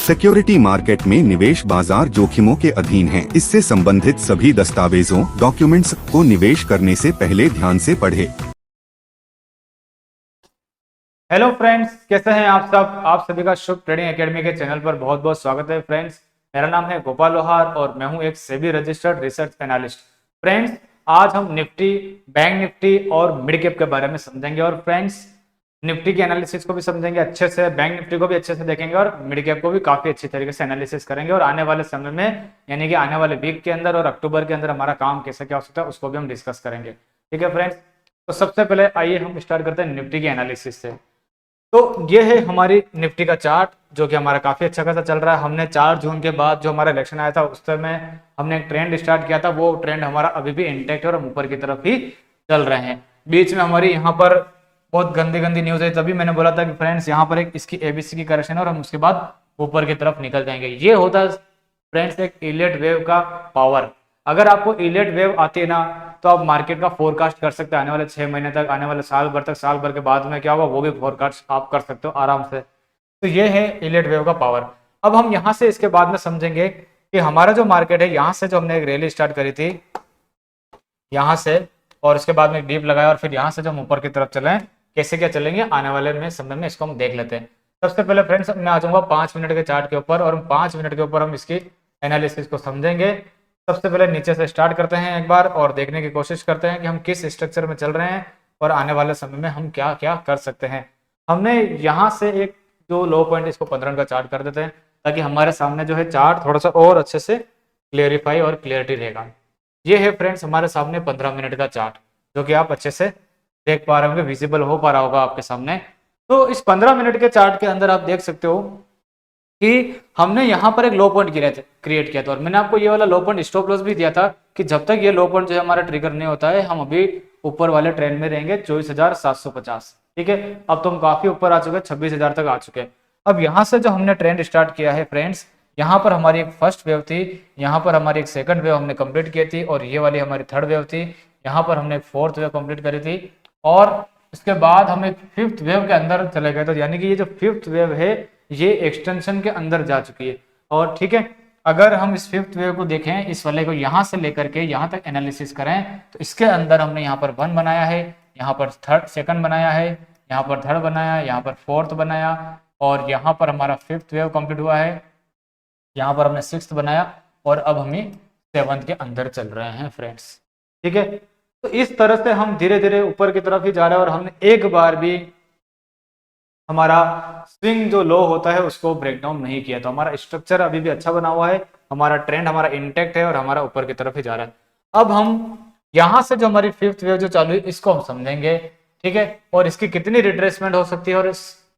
Security market में निवेश बाजार जोखिमों के अधीन है। इससे संबंधित सभी दस्तावेजों डॉक्यूमेंट्स को निवेश करने से पहले ध्यान से पढ़ें। हेलो फ्रेंड्स, कैसे हैं आप सब। आप सभी का शुभ ट्रेडिंग एकेडमी के चैनल पर बहुत बहुत स्वागत है। फ्रेंड्स, मेरा नाम है गोपाल लोहार और मैं हूं एक SEBI registered research analyst. Friends, आज हम निफ्टी, बैंक निफ्टी और मिड कैप के बारे में समझेंगे। और फ्रेंड्स, निफ्टी की एनालिसिस को भी समझेंगे अच्छे से, बैंक निफ्टी को भी अच्छे से देखेंगे और मिड कैप को भी काफी अच्छी तरीके से एनालिसिस करेंगे। और आने वाले समय में, यानी कि आने वाले वीक के अंदर और अक्टूबर के अंदर हमारा काम कैसे क्या हो सकता है उसको भी हम डिस्कस करेंगे। ठीक है फ्रेंड्स, तो सबसे पहले आइए हम स्टार्ट करते हैं निफ्टी की एनालिसिस से। तो ये है हमारी निफ्टी का चार्ट, जो कि हमारा काफी अच्छा खासा चल रहा है। हमने 4 जून के बाद जो हमारा इलेक्शन आया था उस समय हमने एक ट्रेंड स्टार्ट किया था, वो ट्रेंड हमारा अभी भी इंटैक्ट है और हम ऊपर की तरफ ही चल रहे हैं। बीच में हमारी यहाँ पर बहुत गंदी गंदी न्यूज है, तभी मैंने बोला था कि फ्रेंड्स यहाँ पर एक इसकी एबीसी की करेक्शन है और हम उसके बाद ऊपर की तरफ निकल जाएंगे। ये होता है फ्रेंड्स एक इलियट वेव का पावर। अगर आपको इलियट वेव आती है ना, तो आप मार्केट का फोरकास्ट कर सकते हैं आने वाले 6 महीने तक, आने वाले साल भर तक, साल भर के बाद में क्या होगा वो भी फोरकास्ट आप कर सकते हो आराम से। तो ये है इलियट वेव का पावर। अब हम यहाँ से इसके बाद में समझेंगे कि हमारा जो मार्केट है, यहाँ से जो हमने एक रैली स्टार्ट करी थी यहाँ से, और उसके बाद में डीप लगाया और फिर यहाँ से जो हम ऊपर की तरफ चले, कैसे क्या चलेंगे आने वाले में समय में इसको हम देख लेते हैं। सबसे पहले फ्रेंड्स मैं आ जाऊंगा 5 मिनट के चार्ट के ऊपर, और 5 मिनट के ऊपर हम इसकी एनालिसिस को समझेंगे। सबसे पहले नीचे से स्टार्ट करते हैं एक बार और देखने की कोशिश करते हैं कि हम किस स्ट्रक्चर में चल रहे हैं और आने वाले समय में हम क्या क्या कर सकते हैं। हमने यहाँ से एक जो लो पॉइंट, इसको 15 का चार्ट कर देते हैं ताकि हमारे सामने जो है चार्ट थोड़ा सा और अच्छे से क्लियरिफाई और क्लियरिटी रहेगा। ये है फ्रेंड्स हमारे सामने 15 मिनट का चार्ट, जो कि आप अच्छे से देख पा रहे होंगे, विजिबल हो पा रहा होगा आपके सामने। तो इस 15 मिनट के चार्ट के अंदर आप देख सकते हो कि हमने यहाँ पर एक लो पॉइंट क्रिएट किया था, और मैंने आपको ये वाला लो पॉइंट स्टॉप लॉस भी दिया था कि जब तक ये लो पॉइंट जो है हमारा ट्रिगर नहीं होता है, हम अभी ऊपर वाले ट्रेंड में रहेंगे 24,750। ठीक है, अब तो हम काफी ऊपर आ चुके हैं, 26,000 तक आ चुके हैं। अब यहाँ से जो हमने ट्रेंड स्टार्ट किया है फ्रेंड्स, यहाँ पर हमारी एक फर्स्ट वेव थी, यहाँ पर हमारी एक सेकंड वेव हमने कंप्लीट की थी, और ये वाली हमारी थर्ड वेव थी। यहाँ पर हमने एक फोर्थ वेव कंप्लीट करी थी, और इसके बाद हम एक फिफ्थ वेव के अंदर चले गए। तो यानी कि ये जो फिफ्थ वेव है ये एक्सटेंशन के अंदर जा चुकी है। और ठीक है, अगर हम इस फिफ्थ वेव को देखें, इस वाले को यहाँ से लेकर के यहाँ तक एनालिसिस करें, तो इसके अंदर हमने यहाँ पर 1 बनाया है, यहाँ पर थर्ड सेकंड बनाया है, यहाँ पर थर्ड बनाया, यहाँ पर फोर्थ बनाया, और यहाँ पर हमारा फिफ्थ वेव कंप्लीट हुआ है, यहाँ पर हमने सिक्स्थ बनाया, और अब हमें 7th के अंदर चल रहे हैं फ्रेंड्स। ठीक है, तो इस तरह से हम धीरे धीरे ऊपर की तरफ ही जा रहे हैं, और हमने एक बार भी हमारा स्विंग जो लो होता है उसको ब्रेक डाउन नहीं किया। तो हमारा स्ट्रक्चर अभी भी अच्छा बना हुआ है, हमारा ट्रेंड हमारा इंटैक्ट है और हमारा ऊपर की तरफ ही जा रहा है। अब हम यहाँ से जो हमारी फिफ्थ वेव जो चालू है इसको हम समझेंगे। ठीक है, और इसकी कितनी रिट्रेसमेंट हो सकती है और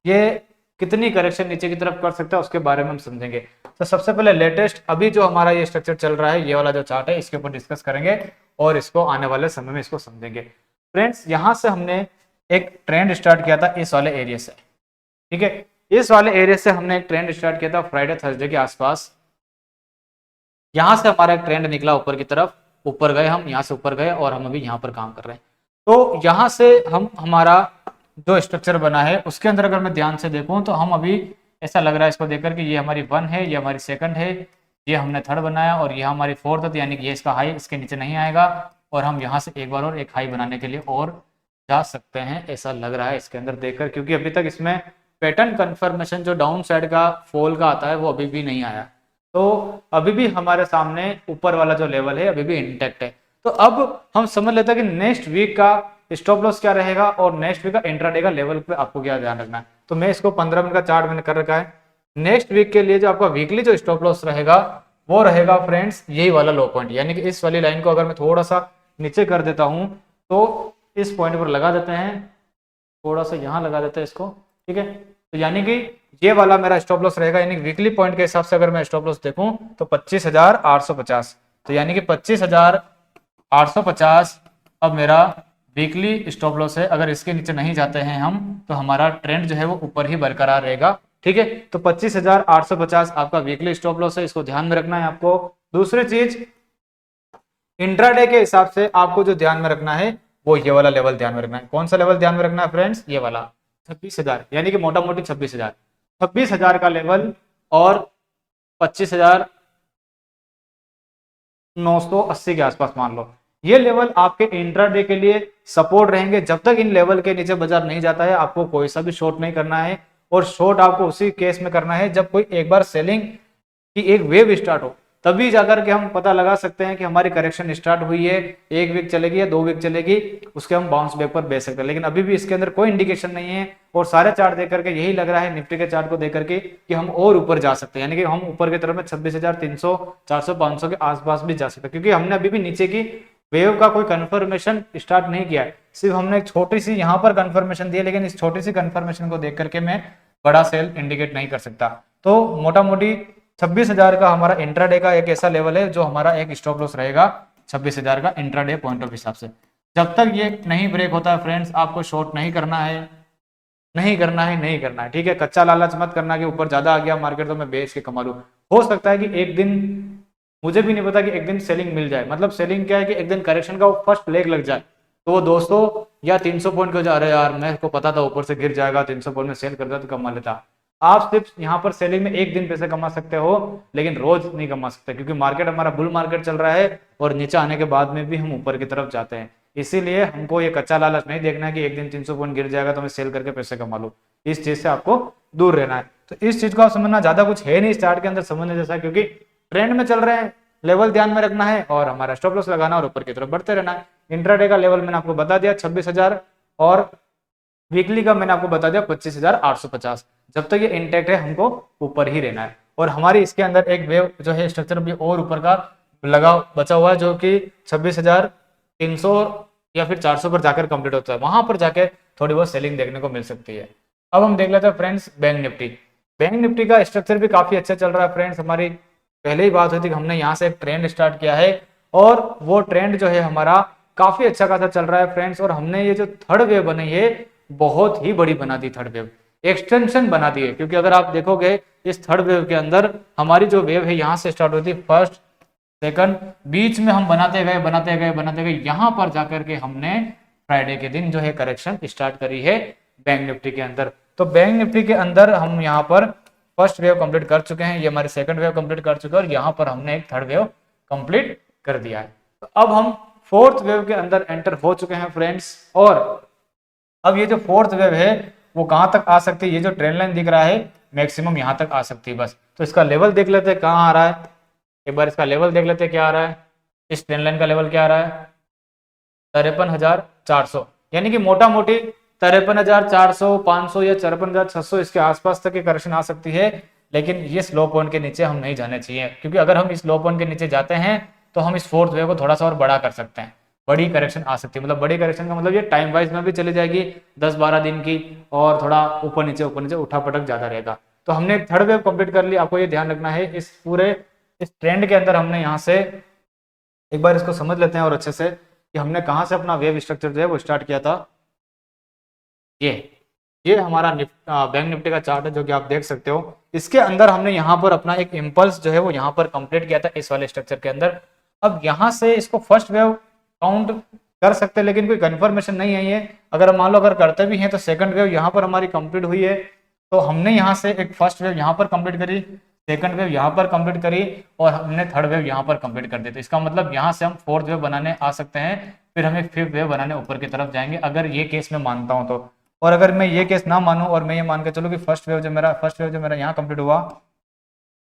ये कितनी करेक्शन नीचे की तरफ कर सकता है उसके बारे में हम समझेंगे। तो सबसे पहले लेटेस्ट अभी जो हमारा ये स्ट्रक्चर चल रहा है, ये वाला जो चार्ट है, इसके ऊपर डिस्कस करेंगे और इसको आने वाले समय में इसको समझेंगे। फ्रेंड्स, यहाँ से हमने एक ट्रेंड स्टार्ट किया था इस वाले एरिया से। ठीक है, इस वाले एरिया से हमने एक ट्रेंड स्टार्ट किया था फ्राइडे थर्सडे के आसपास। यहां से हमारा एक ट्रेंड निकला ऊपर की तरफ, ऊपर गए हम, यहाँ से ऊपर गए और हम अभी यहाँ पर काम कर रहे हैं। तो यहाँ से हम हमारा जो स्ट्रक्चर बना है उसके अंदर अगर मैं ध्यान से देखूं तो हम अभी ऐसा लग रहा है इसको देखकर कि ये हमारी 1 है, ये हमारी सेकंड है, ये हमने थर्ड बनाया और ये हमारी फोर्थ है। तो यानी कि ये इसका हाई इसके नीचे नहीं आएगा, और हम यहाँ से एक बार और एक हाई बनाने के लिए और जा सकते हैं, ऐसा लग रहा है इसके अंदर देखकर, क्योंकि अभी तक इसमें पैटर्न कंफर्मेशन जो डाउन साइड का फॉल का आता है वो अभी भी नहीं आया। तो अभी भी हमारे सामने ऊपर वाला जो लेवल है अभी भी इंटैक्ट है। तो अब हम समझ लेते हैं कि नेक्स्ट वीक का स्टॉप लॉस क्या रहेगा और नेक्स्ट वीक का इंट्राडे का लेवल पे आपको क्या ध्यान रखना है। तो मैं इसको 15 मिनट का चार्ट मैंने कर रखा है। नेक्स्ट वीक के लिए जो आपका वीकली जो स्टॉप लॉस रहेगा वो रहेगा फ्रेंड्स यही वाला लो पॉइंट, यानी कि इस वाली लाइन को अगर मैं थोड़ा सा नीचे कर देता हूं तो इस पॉइंट पर लगा देते हैं, थोड़ा सा यहाँ लगा देते हैं इसको। ठीक है, तो यानी कि ये वाला मेरा स्टॉप लॉस रहेगा, यानी वीकली पॉइंट के हिसाब से अगर मैं स्टॉप लॉस देखूं तो 25,850। तो यानी कि 25,850 अब मेरा वीकली स्टॉप लॉस है। अगर इसके नीचे नहीं जाते हैं हम तो हमारा ट्रेंड जो है वो ऊपर ही बरकरार रहेगा। ठीक है, तो 25,850 आपका वीकली स्टॉप लॉस है, इसको ध्यान में रखना है आपको। दूसरी चीज, इंट्राडे के हिसाब से आपको जो ध्यान में रखना है वो ये वाला लेवल ध्यान में रखना है। कौन सा लेवल ध्यान में रखना है फ्रेंड्स? ये वाला 26,000, यानी कि मोटा मोटी 26,000 का लेवल और 25,980 के आसपास मान लो। ये लेवल आपके इंट्राडे के लिए सपोर्ट रहेंगे। जब तक इन लेवल के नीचे बाजार नहीं जाता है आपको कोई सा भी शॉर्ट नहीं करना है, और शॉर्ट आपको उसी केस में करना है जब कोई एक बार सेलिंग की एक वेव स्टार्ट हो, तभी जाकर के हम पता लगा सकते हैं कि हमारी करेक्शन स्टार्ट हुई है, 1 वीक चलेगी या 2 वीक चलेगी, उसके हम बाउंस बैक पर बेच सकते हैं। लेकिन अभी भी इसके अंदर कोई इंडिकेशन नहीं है, और सारे चार्ट देख करके यही लग रहा है निफ्टी के चार्ट को देख करके कि हम और ऊपर जा सकते हैं, यानी कि हम ऊपर की तरफ में 26,300, 400, 500 के आसपास भी जा सकते हैं, क्योंकि हमने अभी भी नीचे की वेव का कोई कंफर्मेशन स्टार्ट नहीं किया है। सिर्फ हमने एक छोटी सी यहाँ पर कंफर्मेशन दी है, लेकिन इस छोटी सी कंफर्मेशन को देख करके मैं बड़ा सेल इंडिकेट नहीं कर सकता। तो मोटा मोटी 26,000 का हमारा इंट्राडे का एक ऐसा लेवल है जो हमारा एक स्टॉप लॉस रहेगा 26,000 का इंट्राडे पॉइंट ऑफ हिसाब से। जब तक ये नहीं ब्रेक होता है फ्रेंड्स, आपको शॉर्ट नहीं करना है, नहीं करना है, नहीं करना है, ठीक है। कच्चा लालच मत करना कि ऊपर ज्यादा आ गया मार्केट तो मैं बेच के कमा लूं। हो सकता है कि एक दिन, मुझे भी नहीं पता कि एक दिन सेलिंग मिल जाए, मतलब सेलिंग क्या है कि एक दिन करेक्शन का फर्स्ट लेग लग जाए, तो वो 200 या 300 पॉइंट को जा रहे यार, मेरे को पता था ऊपर से गिर जाएगा, 300 पॉइंट में सेल करता तो कमा लेता। आप सिर्फ यहाँ पर सेलिंग में एक दिन पैसे कमा सकते हो, लेकिन रोज नहीं कमा सकते, क्योंकि मार्केट हमारा बुल मार्केट चल रहा है और नीचे आने के बाद में भी हम ऊपर की तरफ जाते हैं। इसीलिए हमको ये कच्चा लालच नहीं देखना है कि एक दिन 300 पॉइंट गिर जाएगा तो मैं सेल करके पैसे कमा लूं। इस चीज से आपको दूर रहना है। तो इस चीज को आप समझना, ज्यादा कुछ है नहीं स्टार्ट के अंदर समझने जैसा, क्योंकि ट्रेंड में चल रहे हैं, लेवल ध्यान में रखना है और हमारा स्टॉप लॉस लगाना और ऊपर की तरफ बढ़ते रहना है। इंट्राडे का लेवल मैंने आपको बता दिया 26,000, और वीकली का मैंने आपको बता दिया 25,850। जब तक ये इंटैक्ट है हमको ऊपर ही रहना है। और हमारी इसके अंदर एक वेव जो है स्ट्रक्चर भी और ऊपर का लगा बचा हुआ है, जो कि 26,300 या फिर 400 पर जाकर कंप्लीट होता है, वहां पर जाकर थोड़ी बहुत सेलिंग देखने को मिल सकती है। अब हम देख लेते हैं friends bank Nifty. Bank Nifty का स्ट्रक्चर भी काफी अच्छा चल रहा है फ्रेंड्स। हमारी पहले ही बात हुई थी कि हमने यहाँ से एक ट्रेंड स्टार्ट किया है, और वो ट्रेंड जो है हमारा काफी अच्छा खासा चल रहा है फ्रेंड्स। और हमने ये जो थर्ड वेव बनाई है बहुत ही बड़ी बना दी, थर्ड वेव एक्सटेंशन बना दी है, क्योंकि अगर आप देखोगे इस थर्ड वेव के अंदर हमारी जो वेव है यहाँ से स्टार्ट होती है, फर्स्ट सेकंड, बीच में हम बनाते गए बनाते गए बनाते गए, यहाँ पर जाकर के हमने फ्राइडे के दिन जो है करेक्शन स्टार्ट करी है बैंक निफ्टी के अंदर। तो बैंक निफ्टी के अंदर हम यहाँ पर फर्स्ट वेव कंप्लीट कर चुके हैं, ये हमारी सेकंड वेव कंप्लीट कर चुके हैं, और यहाँ पर हमने एक थर्ड वेव कंप्लीट कर दिया है। तो अब हम फोर्थ वेव के अंदर एंटर हो चुके हैं फ्रेंड्स। और अब ये जो फोर्थ वेव है वो कहां तक आ सकती है, ये जो ट्रेंड लाइन दिख रहा है मैक्सिमम यहां तक आ सकती है बस। तो इसका लेवल देख लेते हैं कहां आ रहा है, एक बार इसका लेवल देख लेते हैं क्या आ रहा है। इस ट्रेंड लाइन का लेवल क्या आ रहा है 53,400, यानी कि मोटा मोटी 53,400, 500 या 53,600 इसके आसपास तक की करेक्शन आ सकती है। लेकिन ये स्लो पॉइंट के नीचे हम नहीं जाने चाहिए, क्योंकि अगर हम इस लो पॉइंट के नीचे जाते हैं तो हम इस फोर्थ वेव को थोड़ा सा और बड़ा कर सकते हैं, बड़ी करेक्शन आ सकती है। मतलब बड़ी करेक्शन का मतलब ये टाइम वाइज में भी चली जाएगी 10-12 दिन की, और थोड़ा ऊपर नीचे उठा पटक ज्यादा रहेगा। तो हमने एक थर्ड वेव कंप्लीट कर ली। आपको ये ध्यान रखना है इस पूरे इस ट्रेंड के अंदर हमने यहाँ से एक बार इसको समझ लेते हैं और अच्छे से कि हमने कहाँ से अपना वेव स्ट्रक्चर जो है वो स्टार्ट किया था। ये हमारा बैंक निफ्टी का चार्ट है जो कि आप देख सकते हो। इसके अंदर हमने यहाँ पर अपना एक इम्पल्स जो है वो यहाँ पर कंप्लीट किया था इस वाले स्ट्रक्चर के अंदर। अब यहाँ से इसको फर्स्ट वेव काउंट कर सकते हैं, लेकिन कोई कंफर्मेशन नहीं है ये। अगर मान लो अगर करते भी हैं तो सेकंड वेव यहाँ पर हमारी कंप्लीट हुई है, तो हमने यहाँ से एक फर्स्ट वेव यहाँ पर कंप्लीट करी, सेकंड वेव यहाँ पर कंप्लीट करी, और हमने थर्ड वेव यहाँ पर कंप्लीट कर दी। तो इसका मतलब यहाँ से हम फोर्थ वेव बनाने आ सकते हैं, फिर हमें फिफ्थ वेव बनाने ऊपर की तरफ जाएंगे, अगर ये केस मैं मानता हूँ तो। और अगर मैं ये केस ना मानूं और मैं ये मान के चलूँ कि फर्स्ट वेव जो मेरा यहाँ कंप्लीट हुआ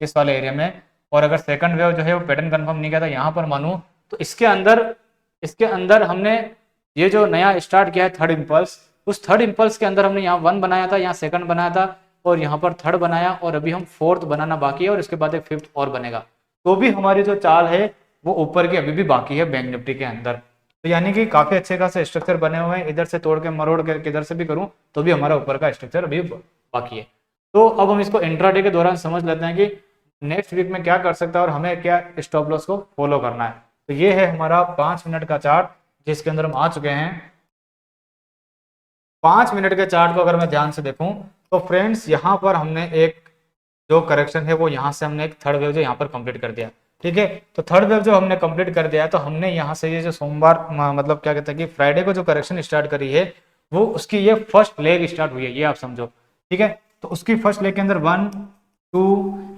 इस वाले एरिया में, और अगर सेकंड वेव जो है वो पैटर्न कंफर्म नहीं किया था यहाँ पर मानूं, तो इसके अंदर हमने ये जो नया स्टार्ट किया है थर्ड इम्पल्स, उस थर्ड इम्पल्स के अंदर हमने यहाँ 1 बनाया था, यहाँ सेकंड बनाया था, और यहाँ पर थर्ड बनाया, और अभी हम फोर्थ बनाना बाकी है, और इसके बाद एक फिफ्थ और बनेगा। तो भी हमारी जो चाल है वो ऊपर की अभी भी बाकी है बैंक निफ्टी के अंदर। तो यानी कि काफी अच्छे खासे स्ट्रक्चर बने हुए हैं, इधर से तोड़ के मरोड़ के इधर से भी करूं तो भी हमारा ऊपर का स्ट्रक्चर अभी बाकी है। तो अब हम इसको इंट्राडे के दौरान समझ लेते हैं कि नेक्स्ट वीक में क्या कर सकता है और हमें क्या स्टॉप लॉस को फॉलो करना है। तो ये है हमारा 5 मिनट का चार्ट जिसके अंदर हम आ चुके हैं। 5 मिनट के चार्ट को अगर मैं ध्यान से देखूं तो फ्रेंड्स यहाँ पर हमने एक जो करेक्शन है वो यहाँ से हमने एक थर्ड वेव जो यहाँ पर कंप्लीट कर दिया, ठीक है। तो थर्ड वेव जो हमने कंप्लीट कर दिया है, तो हमने यहाँ से ये जो सोमवार मतलब क्या कहते हैं कि फ्राइडे को जो करेक्शन स्टार्ट करी है वो उसकी ये फर्स्ट लेग स्टार्ट हुई है, ये आप समझो, ठीक है। तो उसकी फर्स्ट लेग के अंदर 1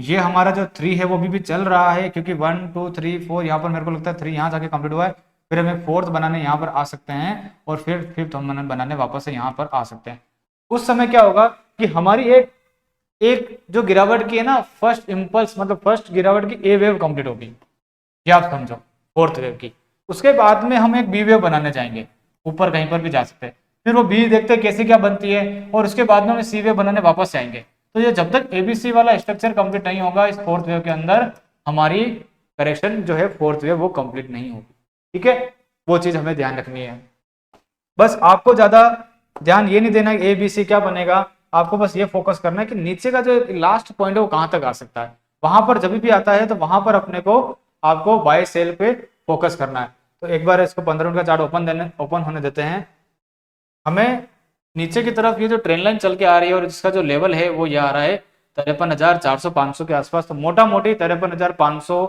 ये हमारा जो 3 है वो भी चल रहा है, क्योंकि 1 2 3 4 यहाँ पर मेरे को लगता है 3 यहाँ जाके कंप्लीट हुआ है। फिर हमें फोर्थ बनाने यहाँ पर आ सकते हैं और फिर फिफ्थ हम बनाने वापस से यहाँ पर आ सकते हैं। उस समय क्या होगा कि हमारी एक एक जो गिरावट की है ना, फर्स्ट इम्पल्स मतलब फर्स्ट गिरावट की ए वेव कंप्लीट होगी, ये आप समझो, फोर्थ वेव की। उसके बाद में हम एक बी वेव बनाने जाएंगे, ऊपर कहीं पर भी जा सकते हैं। फिर वो बी देखते हैं कैसे क्या बनती है, और उसके बाद में हम सी वेव बनाने वापस आएंगे। तो ये जब तक एबीसी वाला स्ट्रक्चर कंप्लीट नहीं होगा इस फोर्थ वेव के अंदर, हमारी करेक्शन जो है फोर्थ वेव वो कंप्लीट नहीं होगी। ठीक है, वो चीज हमें ध्यान रखनी है। बस आपको ज्यादा ध्यान ये नहीं देना ए बी सी क्या बनेगा, आपको बस ये फोकस करना है कि नीचे का जो लास्ट पॉइंट है वो कहां तक आ सकता है। वहां पर जब भी आता है तो वहां पर अपने को आपको बाय सेल पे फोकस करना है। तो एक बार इसको 15 मिनट का चार्ट ओपन होने देते हैं। हमें नीचे की तरफ ये जो ट्रेन लाइन चल के आ रही है और जिसका जो लेवल है वो ये आ रहा है 53,400-500 के आसपास। तो मोटा मोटी 53,500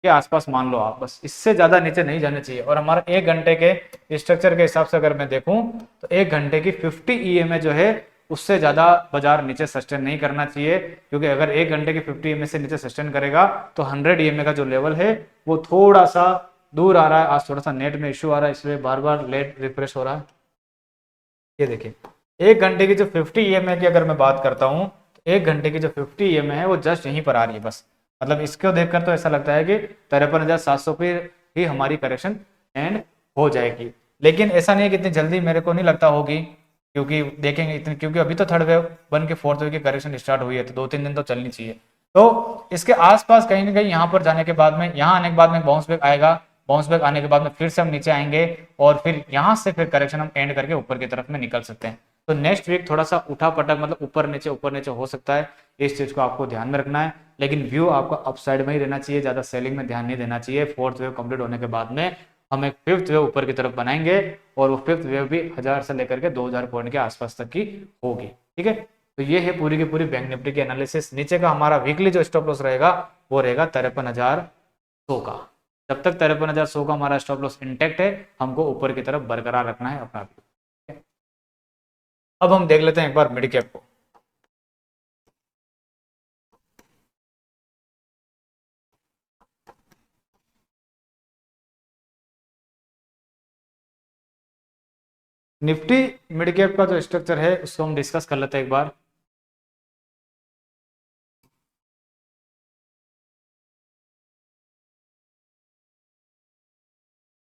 के आसपास मान लो आप, बस इससे ज्यादा नीचे नहीं जाने चाहिए। और हमारा 1 घंटे के स्ट्रक्चर के हिसाब से अगर मैं देखूं तो 1 घंटे की 50 ईएमए जो है उससे ज्यादा बाजार नीचे सस्टेन नहीं करना चाहिए, क्योंकि अगर 1 घंटे की 50 ईएमए से नीचे सस्टेन करेगा तो 100 ईएमए का जो लेवल है वो थोड़ा सा दूर आ रहा है। आज थोड़ा सा नेट में इश्यू आ रहा है, इसलिए बार बार लेट रिफ्रेश हो रहा है। ये देखिए 1 घंटे की जो 50 ईएमए की अगर मैं बात करता हूँ तो 1 घंटे की जो 50 ईएमए है वो जस्ट यहीं पर आ रही है बस। मतलब इसको देखकर तो ऐसा लगता है कि 53,700 पे ही हमारी करेक्शन एंड हो जाएगी, लेकिन ऐसा नहीं है कि इतनी जल्दी मेरे को नहीं लगता होगी, क्योंकि देखेंगे इतनी, क्योंकि अभी तो थर्ड वेव बन के फोर्थ वेव की करेक्शन स्टार्ट हुई है, तो 2-3 दिन तो चलनी चाहिए। तो इसके आसपास कहीं ना कहीं यहाँ पर जाने के बाद में, यहाँ आने के बाद में बाउंस बैक आएगा, बाउंस बैक आने के बाद में फिर से हम नीचे आएंगे और फिर यहाँ से फिर करेक्शन हम एंड करके ऊपर की तरफ में निकल सकते हैं। तो नेक्स्ट वीक थोड़ा सा उठा पटक मतलब ऊपर नीचे हो सकता है, इस चीज को आपको ध्यान में रखना है। लेकिन व्यू आपको अपसाइड में ही रहना चाहिए, ज्यादा सेलिंग में ध्यान नहीं देना चाहिए। फोर्थ वेव कंप्लीट होने के बाद में हम एक फिफ्थ वेव ऊपर की तरफ बनाएंगे और वो फिफ्थ वेव भी 1000 से लेकर के 2000 पॉइंट के आसपास तक की होगी। ठीक है, तो ये है पूरी की पूरी बैंक निफ्टी की एनालिसिस। नीचे का हमारा वीकली जो स्टॉप लॉस रहेगा वो रहेगा 53,100 का। जब तक 53,100 का हमारा स्टॉप लॉस इंटैक्ट है, हमको ऊपर की तरफ बरकरार रखना है अपना व्यू। अब हम देख लेते हैं एक बार मिड कैप को। निफ्टी मिड कैप का जो स्ट्रक्चर है उसको हम डिस्कस कर लेते हैं एक बार।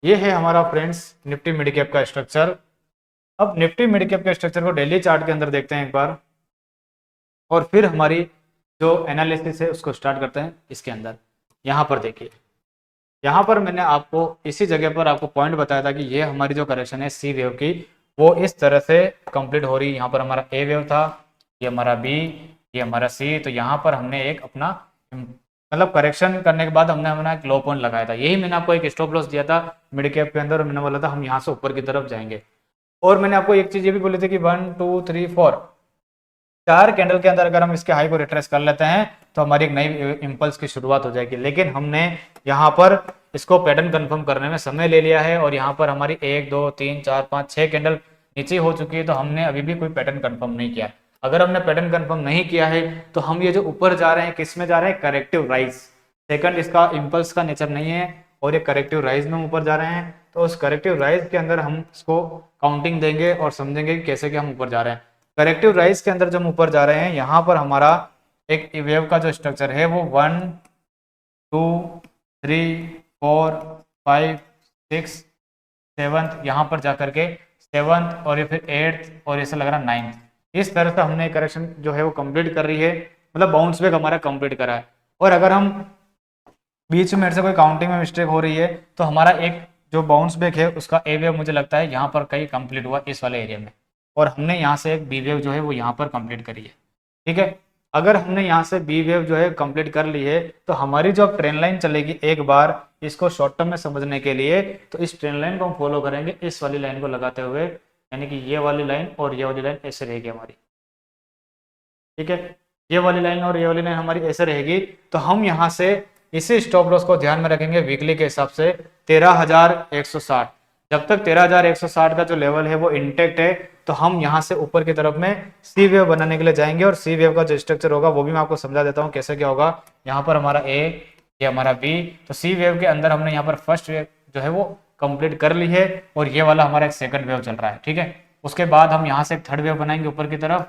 ये है हमारा फ्रेंड्स निफ्टी मिड कैप का स्ट्रक्चर। अब निफ्टी मिड कैप के स्ट्रक्चर को डेली चार्ट के अंदर देखते हैं एक बार, और फिर हमारी जो एनालिसिस है उसको स्टार्ट करते हैं इसके अंदर। यहाँ पर देखिए, यहाँ पर मैंने आपको इसी जगह पर आपको पॉइंट बताया था कि ये हमारी जो करेक्शन है सी वेव की वो इस तरह से कंप्लीट हो रही है। यहाँ पर हमारा ए वेव था, ये हमारा बी, ये हमारा सी। तो यहाँ पर हमने एक अपना मतलब करेक्शन करने के बाद हमने अपना एक लो पॉइंट लगाया था। यही मैंने आपको एक स्टॉप लॉस दिया था मिड कैप के अंदर, और मैंने बोला था हम यहाँ से ऊपर की तरफ जाएंगे। और मैंने आपको एक चीज ये भी बोली थी कि 1 2 3 4 4 कैंडल के अंदर अगर हम इसके हाई को रिट्रेस कर लेते हैं तो हमारी एक नई इंपल्स की शुरुआत हो जाएगी। लेकिन हमने यहाँ पर इसको पैटर्न कंफर्म करने में समय ले लिया है, और यहाँ पर हमारी 1 2 3 4 5 6 कैंडल नीचे हो चुकी है, तो हमने अभी भी कोई पैटर्न कंफर्म नहीं किया। अगर हमने पैटर्न कंफर्म नहीं किया है तो हम ये जो ऊपर जा रहे हैं किस में जा रहे हैं, करेक्टिव राइज। सेकंड, इसका इंपल्स का नेचर नहीं है और ये करेक्टिव राइज में ऊपर जा रहे हैं। तो उस करेक्टिव राइज के अंदर हम इसको काउंटिंग देंगे और समझेंगे कि कैसे कि हम ऊपर जा रहे हैं। करेक्टिव राइज के अंदर जब हम ऊपर जा रहे हैं, यहाँ पर हमारा एक वेव का जो स्ट्रक्चर है वो 1 2 3 4 5 6 7th, यहाँ पर जाकर के 7th और ये फिर 8th और ऐसा लग रहा 9th। इस तरह से हमने करेक्शन जो है वो कंप्लीट कर रही है, मतलब बाउंस बैक हमारा कंप्लीट करा है। और अगर हम बीच में मेरे से कोई काउंटिंग में मिस्टेक हो रही है तो हमारा एक जो बाउंस बैक है उसका ए वेव मुझे लगता है यहाँ पर कहीं कंप्लीट हुआ इस वाले एरिया में, और हमने यहाँ से एक बी वेव जो है वो यहाँ पर कंप्लीट करी है। ठीक है, अगर हमने यहाँ से बी वेव जो है कंप्लीट कर ली है तो हमारी जो ट्रेन लाइन चलेगी एक बार इसको शॉर्ट टर्म में समझने के लिए, तो इस ट्रेन लाइन को हम फॉलो करेंगे इस वाली लाइन को लगाते हुए, यानी कि ये वाली लाइन और ये वाली लाइन ऐसे रहेगी हमारी। ठीक है, ये वाली लाइन और ये वाली लाइन हमारी ऐसे रहेगी। तो हम यहाँ से इसी स्टॉप लॉस को ध्यान में रखेंगे वीकली के हिसाब से 13,160। जब तक 13,160 का जो लेवल है वो इंटेक्ट है, तो हम यहाँ से ऊपर की तरफ में सी वेव बनाने के लिए जाएंगे। और सी वेव का जो स्ट्रक्चर होगा वो भी मैं आपको समझा देता हूँ कैसे क्या होगा। यहाँ पर हमारा ए, ये हमारा बी, तो सी वेव के अंदर हमने यहाँ पर फर्स्ट वेव जो है वो कंप्लीट कर ली है, और ये वाला हमारा एक सेकंड वेव चल रहा है, ठीक है। उसके बाद हम यहाँ से एक थर्ड वेव बनाएंगे ऊपर की तरफ,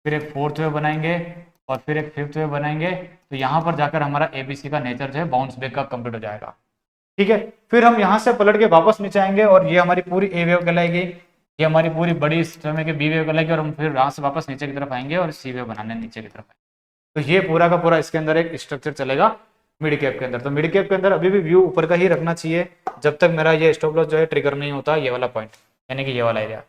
फिर एक फोर्थ वेव बनाएंगे, और फिर एक फिफ्थ वेव बनाएंगे। तो यहाँ पर जाकर हमारा एबीसी का नेचर जो है बाउंस बैक का कंप्लीट हो जाएगा, ठीक है। फिर हम यहाँ से पलट के वापस नीचे आएंगे, और ये हमारी पूरी ए वेव कहलाएगी, ये हमारी पूरी बड़ी समय की बी वेव कहलाएगी, और हम फिर यहाँ से वापस नीचे की तरफ आएंगे और सी वेव बनाने नीचे की तरफ आएंगे। तो ये पूरा का पूरा इसके अंदर एक स्ट्रक्चर चलेगा मिड कैप के अंदर। तो मिड कैप के अंदर अभी भी व्यू ऊपर का ही रखना चाहिए जब तक मेरा ये स्टॉप लॉस जो है ट्रिगर नहीं होता, ये वाला पॉइंट, यानी कि ये वाला एरिया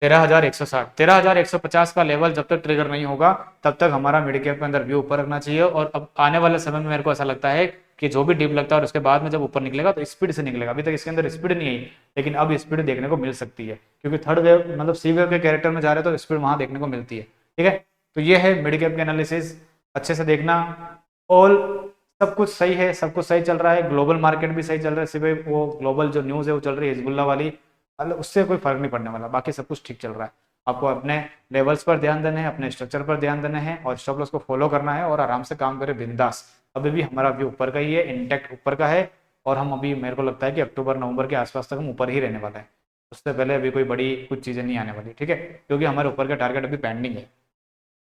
13,160, 13,150 का लेवल जब तक ट्रिगर नहीं होगा तब तक हमारा मिड कैप के अंदर व्यू ऊपर रखना चाहिए। और अब आने वाले समय में मेरे को ऐसा लगता है कि जो भी डीप लगता है और उसके बाद में जब ऊपर निकलेगा तो स्पीड से निकलेगा। अभी तक इसके अंदर स्पीड नहीं आई, लेकिन अब स्पीड देखने को मिल सकती है, क्योंकि थर्ड वेव मतलब सी वेव के कैरेक्टर में जा रहे हैं तो स्पीड वहां देखने को मिलती है, ठीक है। तो ये है मिड कैप के एनालिसिस, अच्छे से देखना। ऑल सब कुछ सही है, सब कुछ सही चल रहा है, ग्लोबल मार्केट भी सही चल रहा है, सिर्फ वो ग्लोबल जो न्यूज़ है वो चल रही है हिजबुल्ला वाली, मतलब उससे कोई फर्क नहीं पड़ने वाला, बाकी सब कुछ ठीक चल रहा है। आपको अपने लेवल्स पर ध्यान देने हैं, अपने स्ट्रक्चर पर ध्यान देने हैं, और स्टॉप लॉस को फॉलो करना है, और आराम से काम करें बिंदास। अभी भी हमारा व्यू ऊपर का ही है, इंटेक्ट ऊपर का है, और हम अभी मेरे को लगता है कि अक्टूबर नवंबर के आसपास तक हम ऊपर ही रहने वाले हैं। उससे पहले अभी कोई बड़ी कुछ चीज़ें नहीं आने वाली, ठीक है, क्योंकि हमारे ऊपर का टारगेट अभी पेंडिंग है।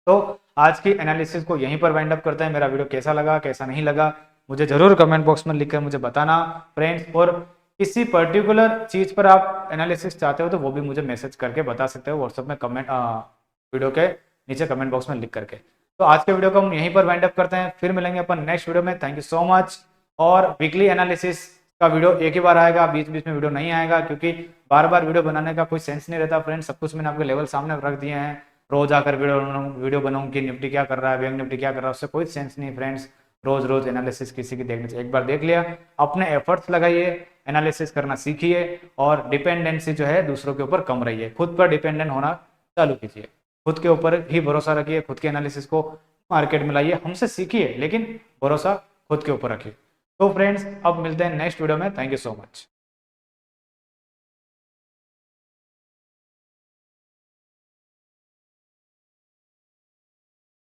तो आज की एनालिसिस को यहीं पर वाइंड अप करते हैं। मेरा वीडियो कैसा लगा कैसा नहीं लगा मुझे जरूर कमेंट बॉक्स में लिखकर मुझे बताना फ्रेंड्स। और किसी पर्टिकुलर चीज पर आप एनालिसिस चाहते हो तो वो भी मुझे मैसेज करके बता सकते हो व्हाट्सएप में, कमेंट वीडियो के नीचे कमेंट बॉक्स में लिख करके। तो आज के वीडियो को हम यहीं पर वाइंड अप करते हैं, फिर मिलेंगे अपन नेक्स्ट वीडियो में। Thank you so much. और वीकली एनालिसिस का वीडियो एक ही बार आएगा, बीच बीच में वीडियो नहीं आएगा, क्योंकि बार बार वीडियो बनाने का कोई सेंस नहीं रहता फ्रेंड्स। सब कुछ मैंने आपके लेवल सामने रख दिए हैं, रोज आकर वीडियो बनाऊं कि निफ्टी क्या कर रहा है, बैंक निफ्टी क्या कर रहा है, उससे कोई सेंस नहीं फ्रेंड्स। रोज रोज एनालिसिस किसी की देखने से एक बार देख लिया, अपने एफर्ट्स लगाइए, एनालिसिस करना सीखिए, और डिपेंडेंसी जो है दूसरों के ऊपर कम रहिए, खुद पर डिपेंडेंट होना चालू कीजिए, खुद के ऊपर ही भरोसा रखिए, खुद के एनालिसिस को मार्केट में लाइए, हमसे सीखिए लेकिन भरोसा खुद के ऊपर रखिए। तो फ्रेंड्स अब मिलते हैं नेक्स्ट वीडियो में। Thank you so much.